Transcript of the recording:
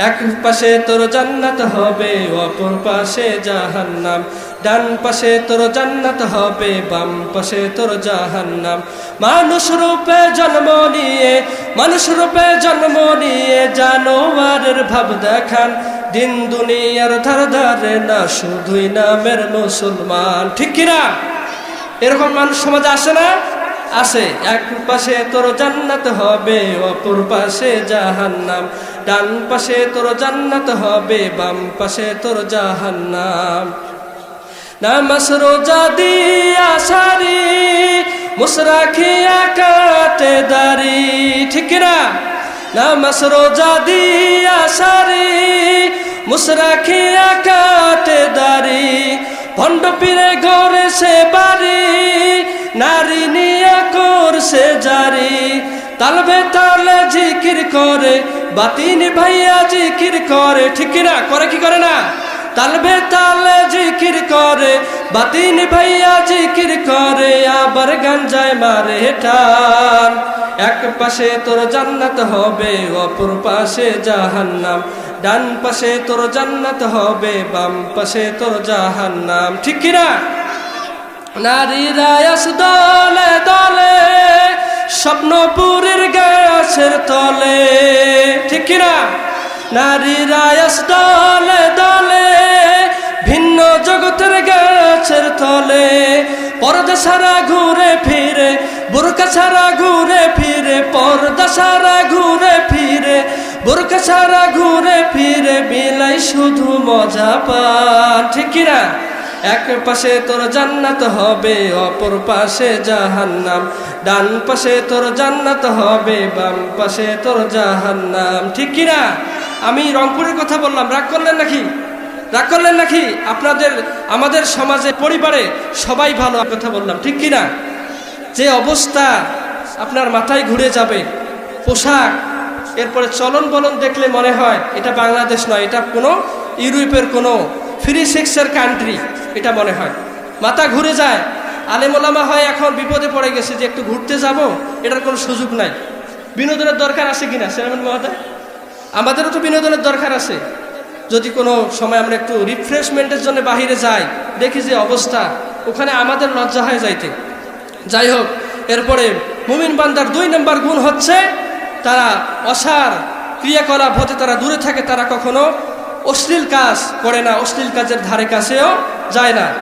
এক পাশে তোর জান্নাত হবে, অপর পাশে জাহান্নাম। ডান পাশে তোর জান্নাত হবে, বাম পাশে তোর জাহান্নাম। মানুষ রূপে জন্ম নিয়ে জানোয়ারের ভাব দেখান। দিন দুনিয়ার ধার ধারে না, শুধুই নামের মুসলমান। ঠিক কিনা? এরকম মানুষ সমাজে আসে না? আসে। এক পাশে তোর জান্নাত হবে, অপর পাশে জাহান্নাম। ডান পাশে তোর জান্নাত হবে, বাম পাশে তোর জাহান্নাম। নামাজ রোজা দিয়া সারি, মুসরাখিয়া কাটে দাড়ি। ঠিক কিনা? নামাজ রোজা দিয়া সারি, মুসরাখিয়া কাটে দাড়ি। ভণ্ড পীরে ঘরে সে বাড়ি, নারী নিয়া করছে জারি। তালবে তালে জিকির করে, বাতিন ভাইয়া জিকির করে। ঠিক কিনা? করে কি করে না? তালবে তালে জিকির করে, বাতিন ভাইয়া জিকির করে, আবার গাঞ্জায় মারে টান। এক পাশে তোর জান্নাত হবে, অপর পাশে জাহান্নাম। ডান পাশে তোর জান্নাত হবে, বাম পাশে তোর জাহান্নাম। ঠিক কিনা? নারীরা আস দলে দলে, স্বপ্নপুরের গাছের তলে। ঠিক কিনা? নারীরা আস দলে দলে, ভিন্ন জগতের গাছের তলে। পর্দা ছাড়া ঘুরে ফিরে, বোরকা ছাড়া ঘুরে ফিরে, পর্দা ছাড়া ঘুরে ফিরে, বোরকা ছাড়া ঘুরে ফিরে, বিলাই শুধু মজা পান। ঠিক কিনা? এক পাশে তোর জান্নাত হবে, অপর পাশে জাহান্নাম। ডান পাশে তোর জান্নাত হবে, বাম পাশে তোর জাহান্নাম। ঠিক কিনা? আমি রংপুরের কথা বললাম, রাগ করলেন নাকি? রাগ করলেন নাকি? আমাদের সমাজে, পরিবারে সবাই ভালো কথা বললাম। ঠিক কিনা? যে অবস্থা, আপনার মাথায় ঘুরে যাবে। পোশাক, এরপরে চলন বলন দেখলে মনে হয় এটা বাংলাদেশ নয়, এটা কোনো ইউরোপের কোনো ফ্রি সেক্সের কান্ট্রি, এটা মনে হয়। মাথা ঘুরে যায়। আলেম ওলামা হয় এখন বিপদে পড়ে গেছে যে একটু ঘুরতে যাব, এটার কোনো সুযোগ নাই। বিনোদনের দরকার আছে কিনা চেয়ারম্যান মহোদয়? আমাদেরও তো বিনোদনের দরকার আছে। যদি কোনো সময় আমরা একটু রিফ্রেশমেন্টের জন্য বাহিরে যাই, দেখি যে অবস্থা, ওখানে আমাদের লজ্জা হয়ে যাইতে। যাই হোক, এরপরে মুমিন বান্দার 2 নম্বর গুণ হচ্ছে তারা অসার ক্রিয়াকলাপ হতে তারা দূরে থাকে। তারা কখনো অশ্লীল কাজ করে না, অশ্লীল কাজের ধারে কাছেও যায় না।